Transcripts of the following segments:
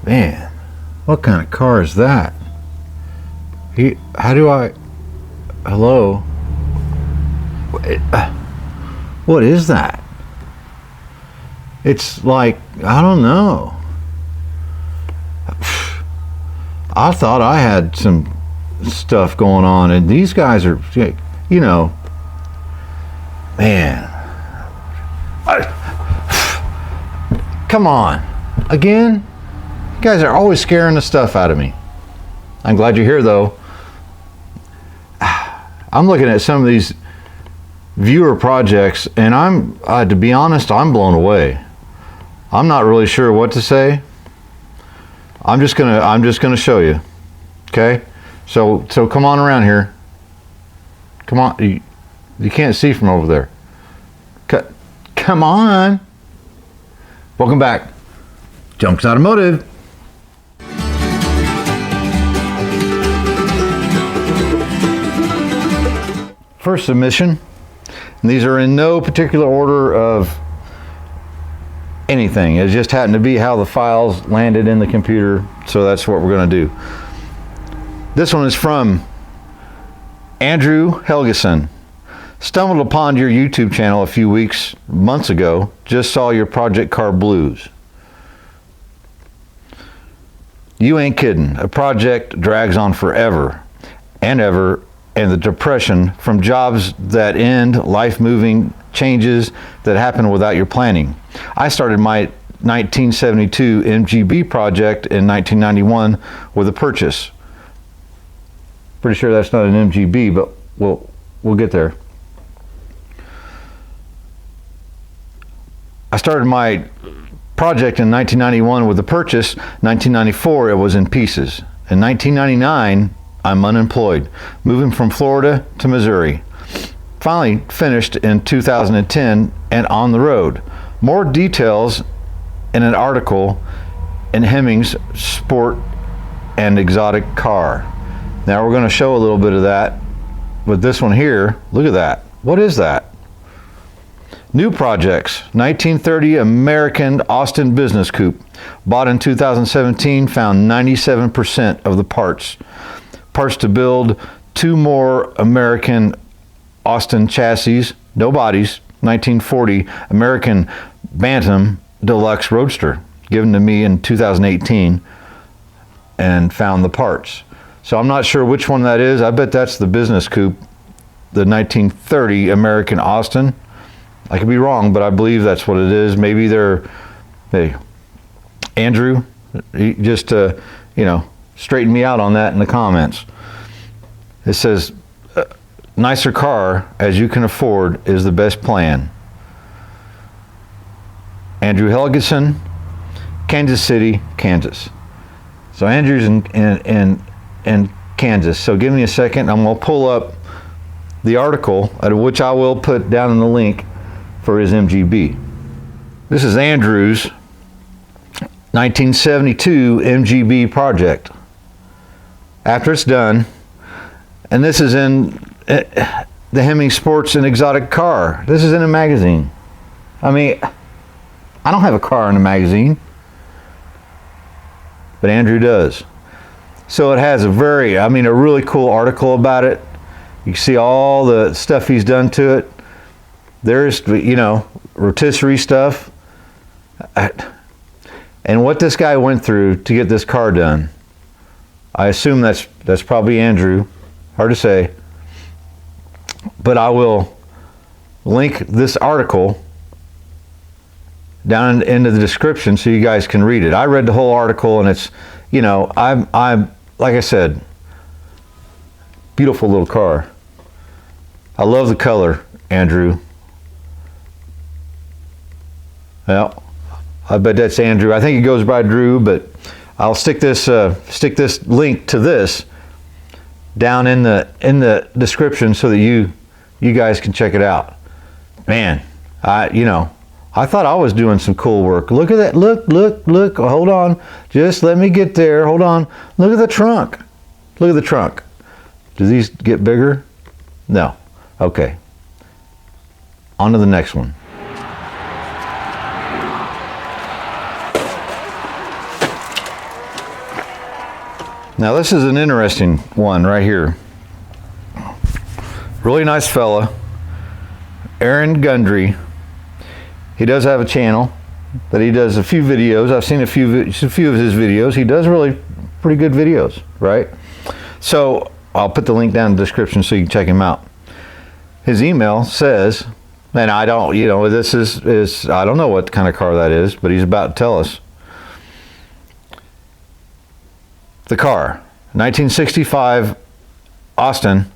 Man, what kind of car is that? How do I... Hello? What is that? It's like, I don't know. I thought I had some stuff going on, and these guys are, you know, man. Come on. Again? You guys are always scaring the stuff out of me. I'm glad you're here, though. I'm looking at some of these viewer projects, and to be honest, I'm blown away. I'm not really sure what to say. I'm just gonna show you. Okay? So come on around here. Come on. You can't see from over there. Come on. Welcome back. Junks Automotive. First submission, and these are in no particular order of anything. It just happened to be how the files landed in the computer, so that's what we're going to do. This one is from Andrew Helgeson. Stumbled upon your YouTube channel a few months ago. Just saw your Project Car Blues. You ain't kidding. A project drags on forever and ever, and the depression from jobs that end, life moving changes that happen without your planning. I started my 1972 MGB project in 1991 with a purchase. Pretty sure that's not an MGB, but we'll get there. I started my project in 1991 with a purchase. 1994, it was in pieces. In 1999, I'm unemployed, moving from Florida to Missouri. Finally finished in 2010 and on the road. More details in an article in Hemmings Sport and Exotic Car. Now we're going to show a little bit of that with this one here. Look at that. What is that? New projects. 1930 American Austin Business Coupe. Bought in 2017, found 97% of the parts. Parts to build 2 more American Austin chassis, no bodies. 1940 American Bantam Deluxe Roadster, given to me in 2018, and found the parts. So I'm not sure which one that is. I bet that's the business coupe, the 1930 American Austin. I could be wrong, but I believe that's what it is. Maybe hey, Andrew, just straighten me out on that in the comments. It says, nicer car as you can afford is the best plan. Andrew Helgeson, Kansas City, Kansas. So Andrew's in Kansas. So give me a second. I'm going to pull up the article, which I will put down in the link for his MGB. This is Andrew's 1972 MGB project. After it's done, and this is in the Hemmings Sports and Exotic Car. This is in a magazine. I mean, I don't have a car in a magazine, but Andrew does. So it has a really cool article about it. You can see all the stuff he's done to it. There's, rotisserie stuff. And what this guy went through to get this car done. I assume that's probably Andrew. Hard to say. But I will link this article down into the description so you guys can read it. I read the whole article, and it's, I'm like I said, beautiful little car. I love the color, Andrew. Well, I bet that's Andrew. I think he goes by Drew, but I'll stick this link to this down in the description so that you guys can check it out. Man, I thought I was doing some cool work. Look at that. Look. Hold on. Just let me get there. Hold on. Look at the trunk. Look at the trunk. Do these get bigger? No. Okay. On to the next one. Now this is an interesting one right here. Really nice fella, Aaron Gundry. He does have a channel that he does a few videos. I've seen a few of his videos. He does really pretty good videos, right? So I'll put the link down in the description so you can check him out. His email says, and I don't, this is I don't know what kind of car that is, but he's about to tell us. The car, 1965 Austin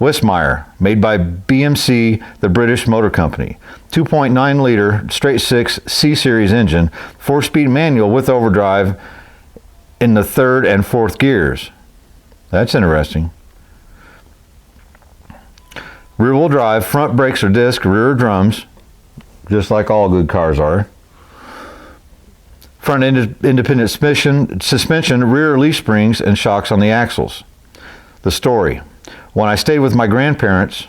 Wismire, made by BMC, the British Motor Company. 2.9 liter straight six C-Series engine, 4-speed manual with overdrive in the third and fourth gears. That's interesting. Rear wheel drive, front brakes are disc, rear drums, just like all good cars are. Front independent suspension, rear leaf springs, and shocks on the axles. The story. When I stayed with my grandparents,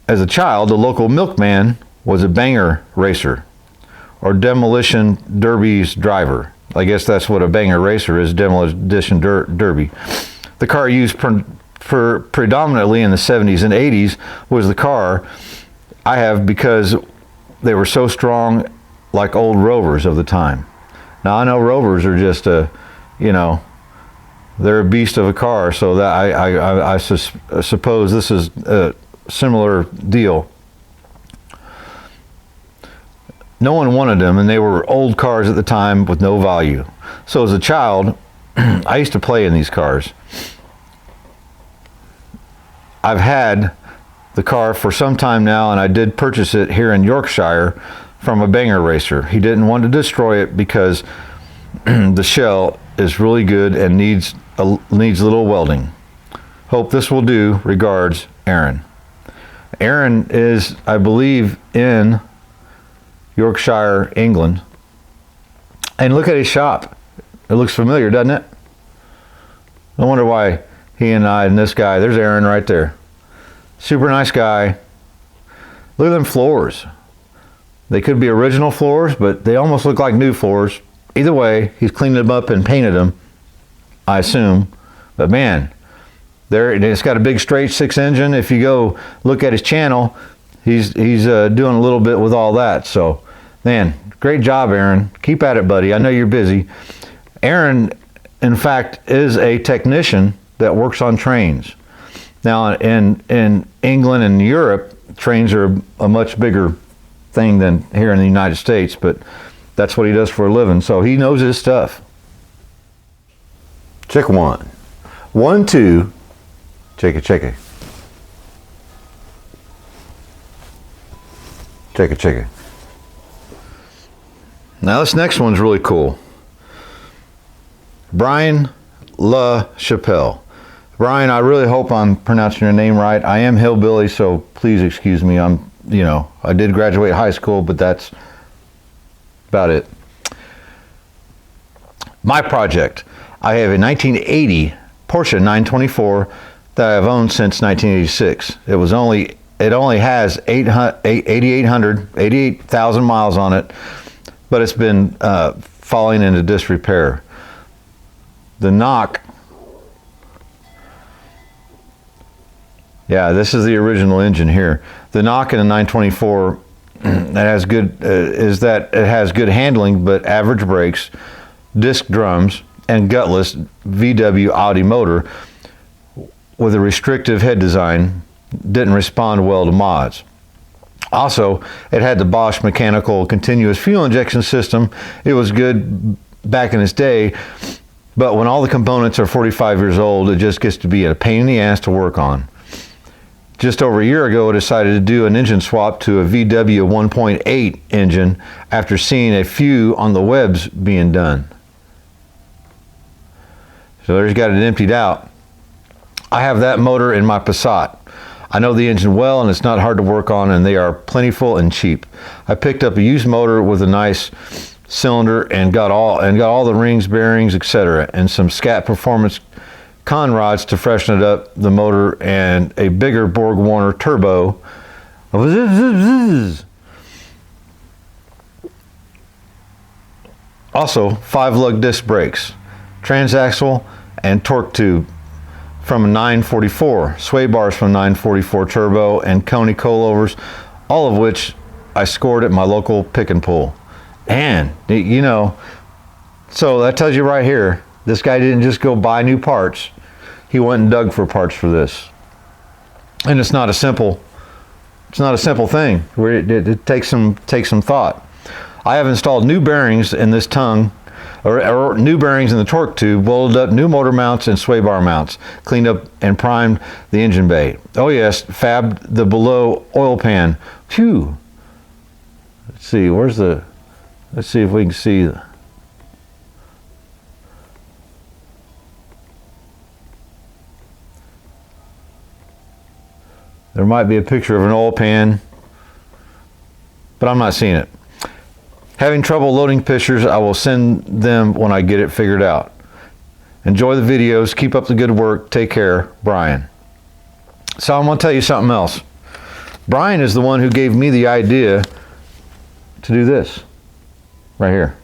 as a child, the local milkman was a banger racer, or demolition derby's driver. I guess that's what a banger racer is, demolition derby. The car used predominantly in the 70s and 80s was the car I have because they were so strong, like old Rovers of the time. Now I know Rovers are just they're a beast of a car, so that I suppose this is a similar deal. No one wanted them, and they were old cars at the time with no value. So as a child, I used to play in these cars. I've had the car for some time now, and I did purchase it here in Yorkshire from a banger racer. He didn't want to destroy it because the shell is really good and needs a little welding. Hope this will do. Regards, Aaron. Aaron is, I believe, in Yorkshire, England. And look at his shop. It looks familiar, doesn't it? No wonder why he and I and this guy, there's Aaron right there. Super nice guy. Look at them floors. They could be original floors, but they almost look like new floors. Either way, he's cleaned them up and painted them, I assume. But man, it's got a big straight six engine. If you go look at his channel, he's doing a little bit with all that. So, man, great job, Aaron. Keep at it, buddy. I know you're busy. Aaron, in fact, is a technician that works on trains. Now, in England and Europe, trains are a much bigger thing than here in the United States, but that's what he does for a living, so he knows his stuff. Check one. 1, 2. Check it. Check it. Now this next one's really cool. Brian LaChapelle. Brian, I really hope I'm pronouncing your name right. I am hillbilly, so please excuse me. I did graduate high school, but that's about it. My project. I have a 1980 Porsche 924 that I've owned since 1986. It only has 88,000 miles on it, but it's been falling into disrepair. The knock. Yeah, this is the original engine here. The knock in a 924 it has good handling, but average brakes, disc drums, and gutless VW Audi motor with a restrictive head design. Didn't respond well to mods. Also, it had the Bosch mechanical continuous fuel injection system. It was good back in its day, but when all the components are 45 years old, it just gets to be a pain in the ass to work on. Just over a year ago, I decided to do an engine swap to a VW 1.8 engine after seeing a few on the webs being done. So there's got it emptied out. I have that motor in my Passat. I know the engine well, and it's not hard to work on, and they are plentiful and cheap. I picked up a used motor with a nice cylinder and got all the rings, bearings, etc., and some Scat Performance con rods to freshen it up, the motor, and a bigger Borg Warner turbo. Also, 5-lug disc brakes, transaxle and torque tube from a 944, sway bars from 944 turbo, and Coney coilovers, all of which I scored at my local pick and pull. And, you know, so that tells you right here, this guy didn't just go buy new parts. He went and dug for parts for this. And it's not a simple thing. It takes some thought. I have installed new bearings in this tongue, or new bearings in the torque tube, welded up new motor mounts and sway bar mounts, cleaned up and primed the engine bay. Oh yes, fabbed the below oil pan. Phew. Let's see, let's see if we can see. There might be a picture of an oil pan, but I'm not seeing it. Having trouble loading pictures, I will send them when I get it figured out. Enjoy the videos. Keep up the good work. Take care, Brian. So I'm going to tell you something else. Brian is the one who gave me the idea to do this right here.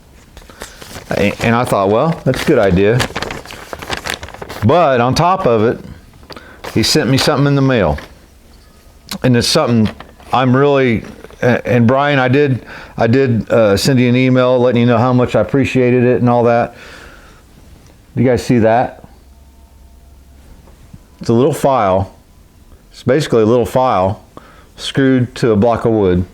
And I thought, well, that's a good idea. But on top of it, he sent me something in the mail. And it's something I'm really, and Brian, I did send you an email letting you know how much I appreciated it and all that. Do you guys see that? It's a little file. It's basically a little file screwed to a block of wood.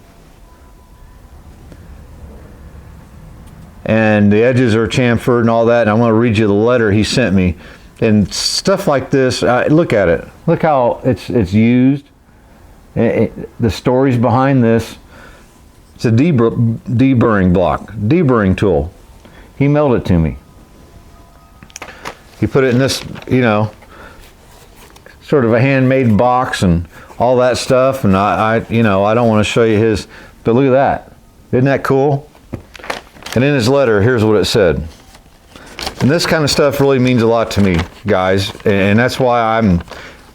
And the edges are chamfered and all that. And I'm going to read you the letter he sent me. And stuff like this, look at it. Look how it's used. The stories behind this. It's a deburring block, deburring tool. He mailed it to me. He put it in this, you know, sort of a handmade box and all that stuff. And you know, I don't want to show you his, but look at that. Isn't that cool? And in his letter, here's what it said. And this kind of stuff really means a lot to me, guys. And that's why I'm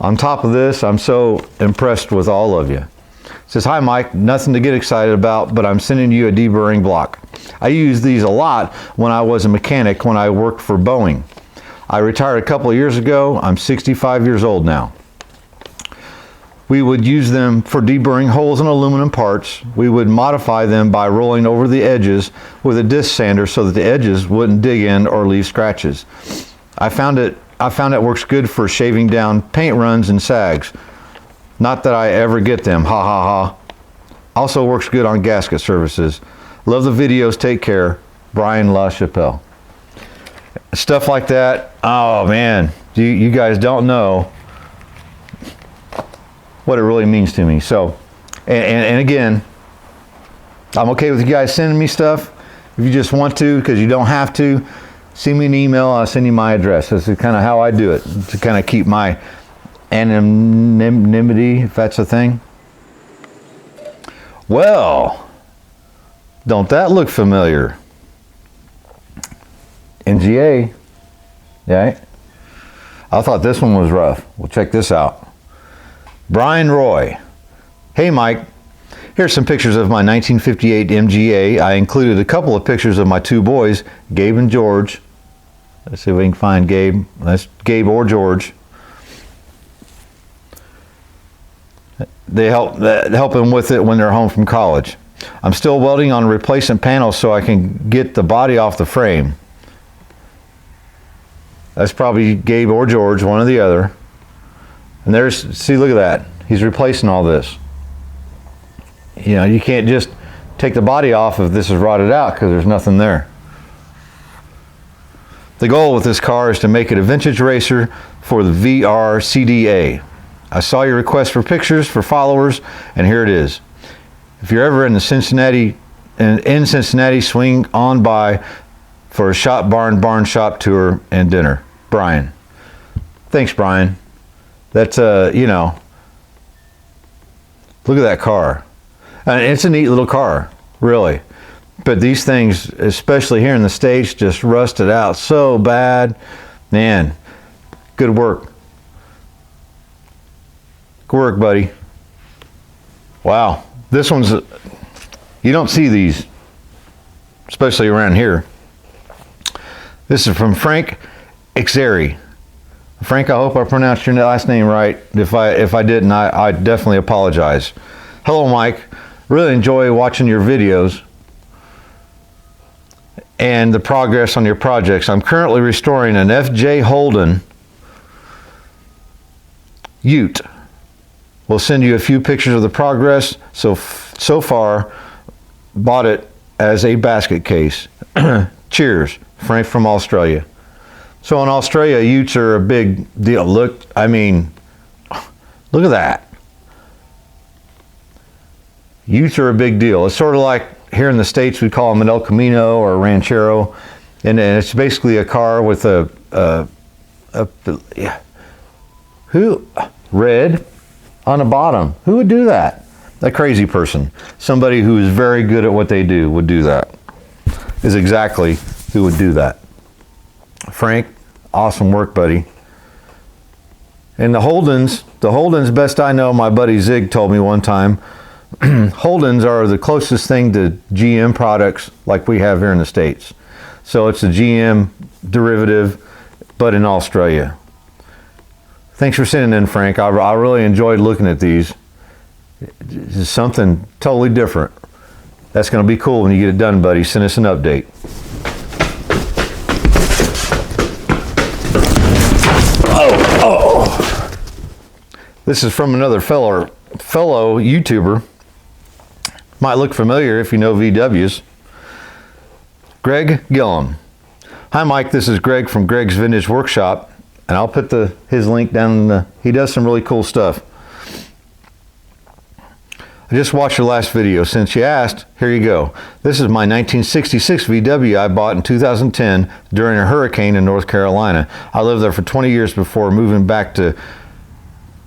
on top of this. I'm so impressed with all of you. It says, "Hi Mike, nothing to get excited about, but I'm sending you a deburring block. I used these a lot when I was a mechanic when I worked for Boeing. I retired a couple of years ago. I'm 65 years old now. We would use them for deburring holes in aluminum parts. We would modify them by rolling over the edges with a disc sander so that the edges wouldn't dig in or leave scratches. I found it works good for shaving down paint runs and sags. Not that I ever get them, ha ha ha. Also works good on gasket services. Love the videos, take care, Brian LaChapelle." Stuff like that, oh man, you guys don't know what it really means to me. So, and again, I'm okay with you guys sending me stuff. If you just want to, because you don't have to, send me an email, I'll send you my address. This is kind of how I do it, to kind of keep my anonymity, if that's a thing. Well, don't that look familiar? NGA, yeah. I thought this one was rough. Well, check this out. Brian Roy. "Hey Mike, here's some pictures of my 1958 MGA. I included a couple of pictures of my two boys, Gabe and George." Let's see if we can find Gabe. That's Gabe or George. They help him with it when they're home from college. "I'm still welding on replacement panels so I can get the body off the frame." That's probably Gabe or George, one or the other. And there's, see, look at that. He's replacing all this. You know, you can't just take the body off if this is rotted out because there's nothing there. The goal with this car is to make it a vintage racer for the VRCDA. I saw your request for pictures for followers, and here it is. If you're ever in Cincinnati, swing on by for a shop barn shop tour and dinner. Brian. Thanks, Brian. That's you know, look at that car. And it's a neat little car, really. But these things, especially here in the States, just rusted out so bad. Man, good work. Good work, buddy. Wow, this one's, you don't see these, especially around here. This is from Frank Ixeri. Frank, I hope I pronounced your last name right. If I didn't, I definitely apologize. Hello, Mike. Really enjoy watching your videos and the progress on your projects. I'm currently restoring an F.J. Holden Ute. We'll send you a few pictures of the progress. So far, bought it as a basket case. Cheers, Frank from Australia. So in Australia, Utes are a big deal. Look at that. Utes are a big deal. It's sort of like here in the States, we call them an El Camino or a Ranchero. And it's basically a car with red on the bottom. Who would do that? A crazy person. Somebody who is very good at what they do would do that. Is exactly who would do that. Frank, awesome work, buddy. And the Holdens, best I know, my buddy Zig told me one time, Holdens are the closest thing to GM products like we have here in the States. So it's a GM derivative, but in Australia. Thanks for sending in, Frank. I really enjoyed looking at these. It's something totally different. That's going to be cool when you get it done, buddy. Send us an update. This is from another fellow YouTuber. Might look familiar if you know VWs. Greg Gillum. Hi, Mike. This is Greg from Greg's Vintage Workshop, and I'll put his link down. He does some really cool stuff. I just watched your last video. Since you asked, here you go. This is my 1966 VW I bought in 2010 during a hurricane in North Carolina. I lived there for 20 years before moving back to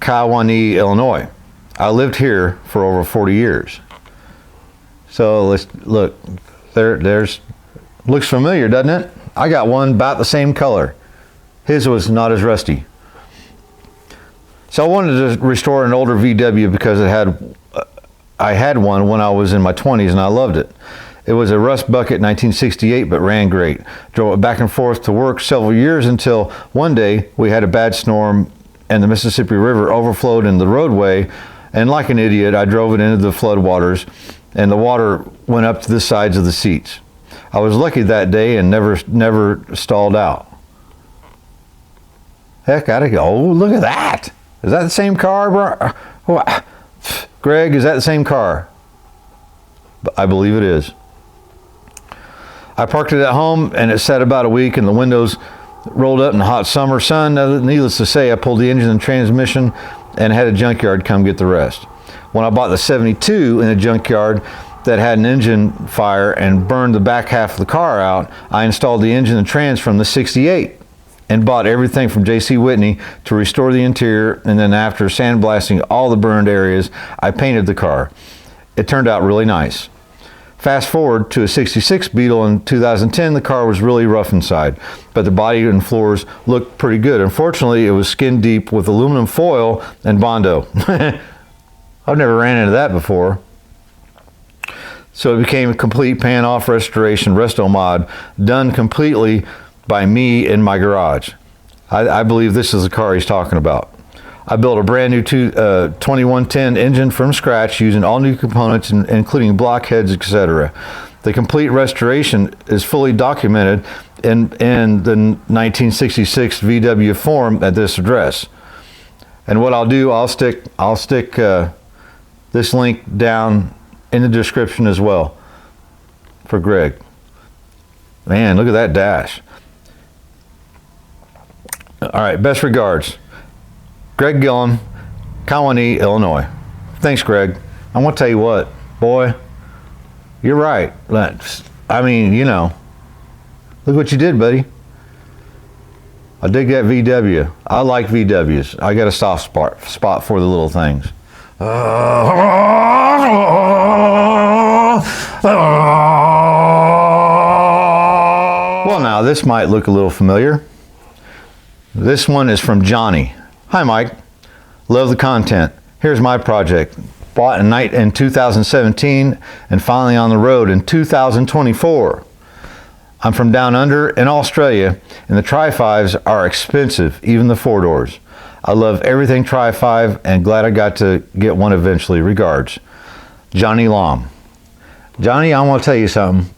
Kewanee, Illinois. I lived here for over 40 years. So let's look. There's looks familiar, doesn't it? I got one about the same color. His was not as rusty. So I wanted to restore an older VW because I had one when I was in my 20s and I loved it. It was a rust bucket 1968, but ran great. Drove it back and forth to work several years until one day we had a bad storm and the Mississippi River overflowed in the roadway, and like an idiot, I drove it into the floodwaters and the water went up to the sides of the seats. I was lucky that day and never stalled out. Heck, oh, look at that. Is that the same car, bro? Greg, is that the same car? I believe it is. I parked it at home and it sat about a week and the windows rolled up in the hot summer sun. Needless to say, I pulled the engine and transmission and had a junkyard come get the rest. When I bought the 72 in a junkyard that had an engine fire and burned the back half of the car out, I installed the engine and trans from the 68 and bought everything from J.C. Whitney to restore the interior, and then after sandblasting all the burned areas, I painted the car. It turned out really nice. Fast forward to a 66 Beetle in 2010, the car was really rough inside, but the body and floors looked pretty good. Unfortunately, it was skin deep with aluminum foil and Bondo. I've never ran into that before. So it became a complete pan-off restoration, resto mod, done completely by me in my garage. I believe this is the car he's talking about. I built a brand new 2110 engine from scratch using all new components, including blockheads, etc. The complete restoration is fully documented in the 1966 VW form at this address. And what I'll do, I'll stick this link down in the description as well for Greg. Man, look at that dash. All right, best regards. Greg Gillum, Kewanee, Illinois. Thanks, Greg. I want to tell you what, boy, you're right. I mean, you know, look what you did, buddy. I dig that VW. I like VWs. I got a soft spot for the little things. Well, now, this might look a little familiar. This one is from Johnny. Hi, Mike. Love the content. Here's my project. Bought in 2017 and finally on the road in 2024. I'm from down under in Australia, and the Tri-5s are expensive, even the 4-doors. I love everything Tri-5 and glad I got to get one eventually. Regards, Johnny Long. Johnny, I want to tell you something.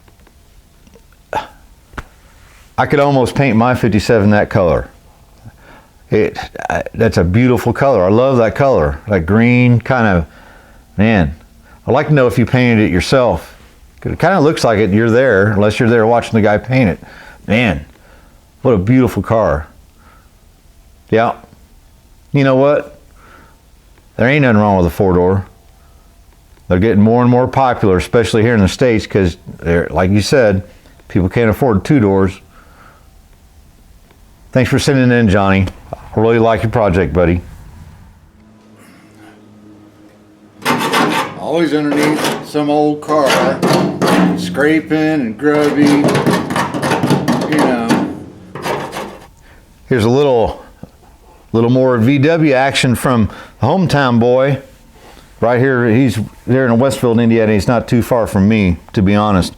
I could almost paint my 57 that color. That's a beautiful color. I love that color. That green kind of, man. I'd like to know if you painted it yourself. It kind of looks like it. You're there, unless you're there watching the guy paint it. Man, what a beautiful car. Yeah. You know what? There ain't nothing wrong with a 4-door. They're getting more and more popular, especially here in the States, because they're, like you said, people can't afford 2-doors. Thanks for sending in, Johnny. I really like your project, buddy. Always underneath some old car, scraping and grubby, you know. Here's a little more VW action from the hometown boy. Right here, he's there in Westfield, Indiana. He's not too far from me, to be honest.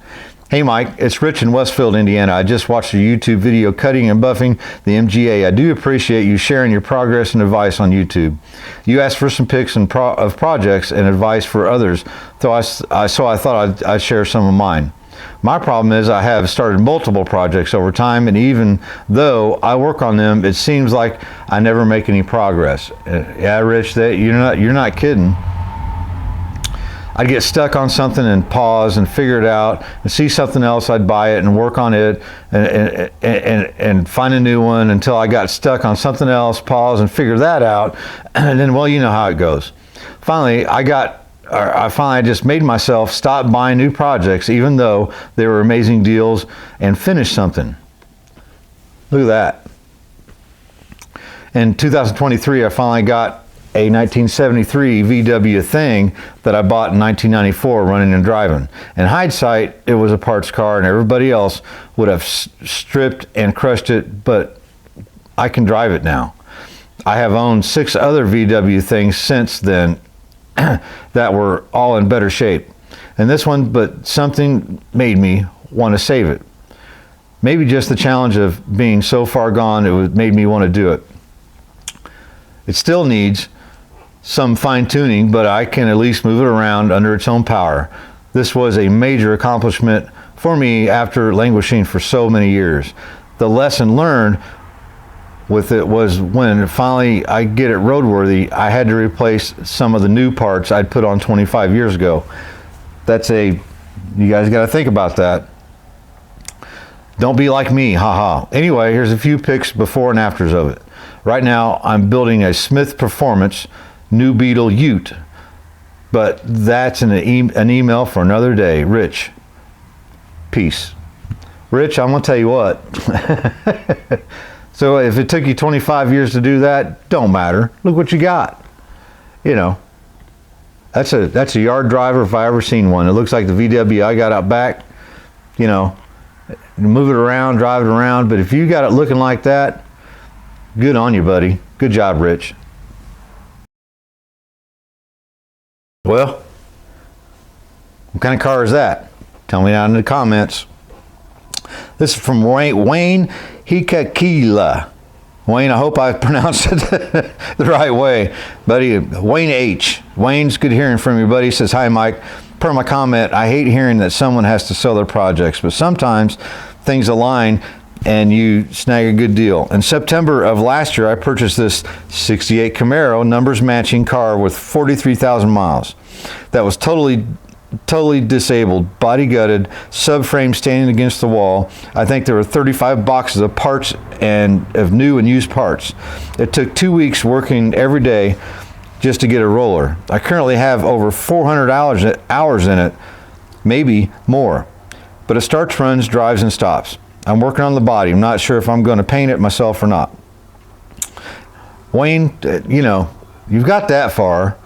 Hey Mike, it's Rich in Westfield, Indiana. I just watched a YouTube video cutting and buffing the MGA. I do appreciate you sharing your progress and advice on YouTube. You asked for some pics of projects and advice for others, so I thought I'd share some of mine. My problem is I have started multiple projects over time, and even though I work on them, it seems like I never make any progress. Yeah, Rich, you're not kidding. I'd get stuck on something and pause and figure it out and see something else. I'd buy it and work on it and find a new one until I got stuck on something else, pause and figure that out. And then, well, you know how it goes. Finally, I just made myself stop buying new projects, even though they were amazing deals, and finish something. Look at that. In 2023, I finally got a 1973 VW thing that I bought in 1994 running and driving. In hindsight, it was a parts car and everybody else would have stripped and crushed it, but I can drive it now. I have owned 6 other VW things since then that were all in better shape. And this one, but something made me want to save it. Maybe just the challenge of being so far gone, made me want to do it. It still needs some fine-tuning, but I can at least move it around under its own power. This was a major accomplishment for me after languishing for so many years. The lesson learned with it was when finally I get it roadworthy, I had to replace some of the new parts I'd put on 25 years ago. You guys got to think about that. Don't be like me, haha. Anyway, here's a few pics before and afters of it. Right now, I'm building a Smith Performance New Beetle Ute, but that's an email for another day. Rich, peace. Rich, I'm gonna tell you what. So if it took you 25 years to do that, don't matter. Look what you got. You know, that's a yard driver if I ever seen one. It looks like the VW I got out back. You know, move it around, drive it around. But if you got it looking like that, good on you, buddy. Good job, Rich. Well, what kind of car is that? Tell me down in the comments. This is from Wayne Hikakila. Wayne, I hope I pronounced it the right way. Buddy, Wayne H. Wayne's good hearing from you, buddy. He says, hi, Mike. Per my comment, I hate hearing that someone has to sell their projects, but sometimes things align and you snag a good deal. In September of last year, I purchased this 68 Camaro numbers matching car with 43,000 miles. That was totally disabled, body gutted, subframe standing against the wall. I think there were 35 boxes of parts and of new and used parts. It took 2 weeks working every day just to get a roller. I currently have over 400 hours in it, maybe more. But it starts, runs, drives, and stops. I'm working on the body. I'm not sure if I'm going to paint it myself or not. Wayne, you know, you've got that far.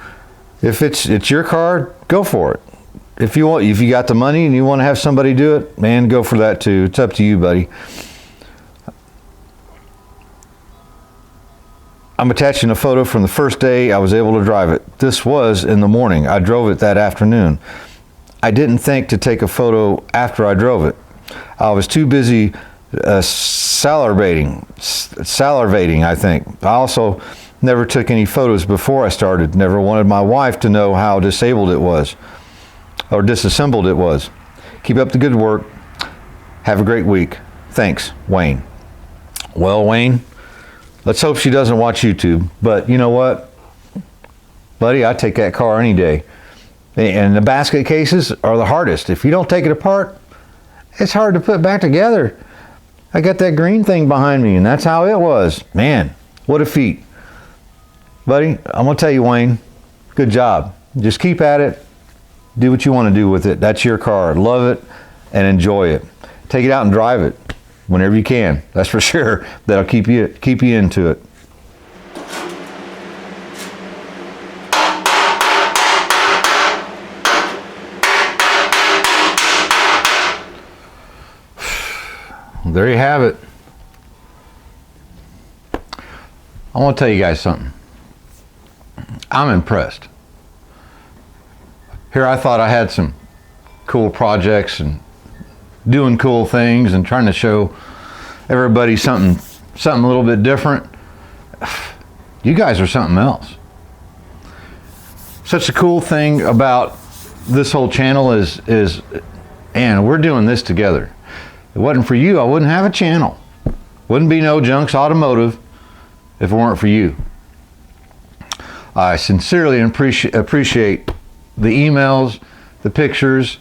If it's your car, go for it. If you got the money and you want to have somebody do it, man, go for that too. It's up to you, buddy. I'm attaching a photo from the first day I was able to drive it. This was in the morning. I drove it that afternoon. I didn't think to take a photo after I drove it. I was too busy salivating, I think. I also never took any photos before I started. Never wanted my wife to know how disabled it was, or disassembled it was. Keep up the good work. Have a great week. Thanks, Wayne. Well, Wayne, let's hope she doesn't watch YouTube. But you know what, buddy, I'd take that car any day. And the basket cases are the hardest. If you don't take it apart, it's hard to put back together. I got that green thing behind me, and that's how it was. Man, what a feat. Buddy, I'm going to tell you, Wayne, good job. Just keep at it. Do what you want to do with it. That's your car. Love it and enjoy it. Take it out and drive it whenever you can. That's for sure. That'll keep you into it. There you have it. I want to tell you guys something. I'm impressed. Here I thought I had some cool projects and doing cool things and trying to show everybody something a little bit different. You guys are something else. Such a cool thing about this whole channel is and we're doing this together. If it wasn't for you, I wouldn't have a channel. Wouldn't be No Junks Automotive if it weren't for you. I sincerely appreciate the emails, the pictures,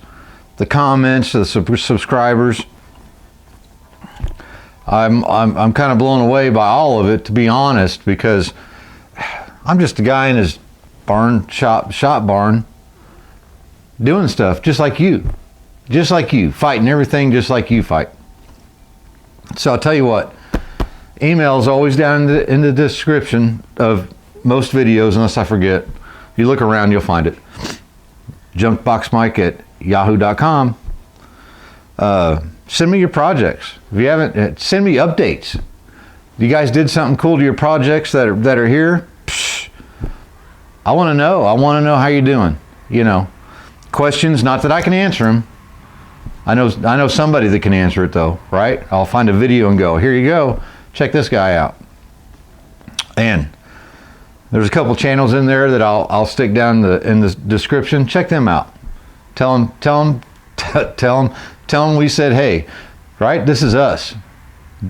the comments, the subscribers. I'm kind of blown away by all of it, to be honest, because I'm just a guy in his shop barn, doing stuff just like you, fighting everything just like you fight. So I'll tell you what, email's always down in the description of most videos, unless I forget. If you look around, you'll find it. junkboxmike@yahoo.com. Send me your projects. If you haven't, send me updates. If you guys did something cool to your projects that are here, I want to know. I want to know how you're doing. You know, questions. Not that I can answer them. I know somebody that can answer it though, right? I'll find a video and go, here you go. Check this guy out. And there's a couple channels in there that I'll stick down in the description. Check them out. Tell them we said, hey, right? This is us.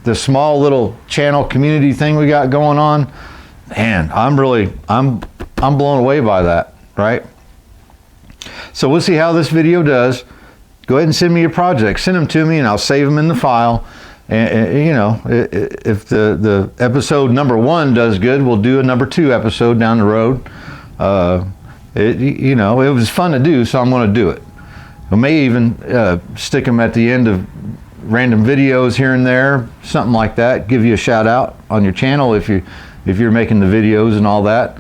The small little channel community thing we got going on. Man, I'm blown away by that, right? So we'll see how this video does. Go ahead and send me your projects. Send them to me and I'll save them in the file. And you know, if the episode number 1 does good, we'll do a number 2 episode down the road. You know, it was fun to do, so I'm going to do it. I may even stick them at the end of random videos here and there, something like that. Give you a shout out on your channel if you're making the videos and all that,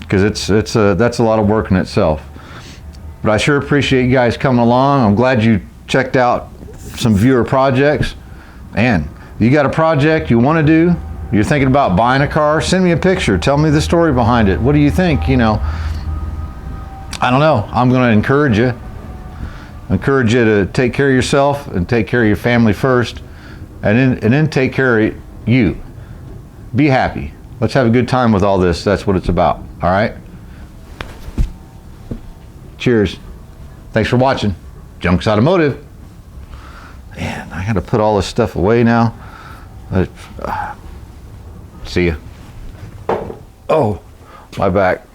because that's a lot of work in itself. But I sure appreciate you guys coming along. I'm glad you checked out some viewer projects. And you got a project you want to do, you're thinking about buying a car, send me a picture. Tell me the story behind it. What do you think? You know, I don't know. I'm going to encourage you. Encourage you to take care of yourself and take care of your family first, and then take care of you. Be happy. Let's have a good time with all this. That's what it's about. All right? Cheers. Thanks for watching. Junks Automotive. Man, I gotta put all this stuff away now. See ya. Oh, my back.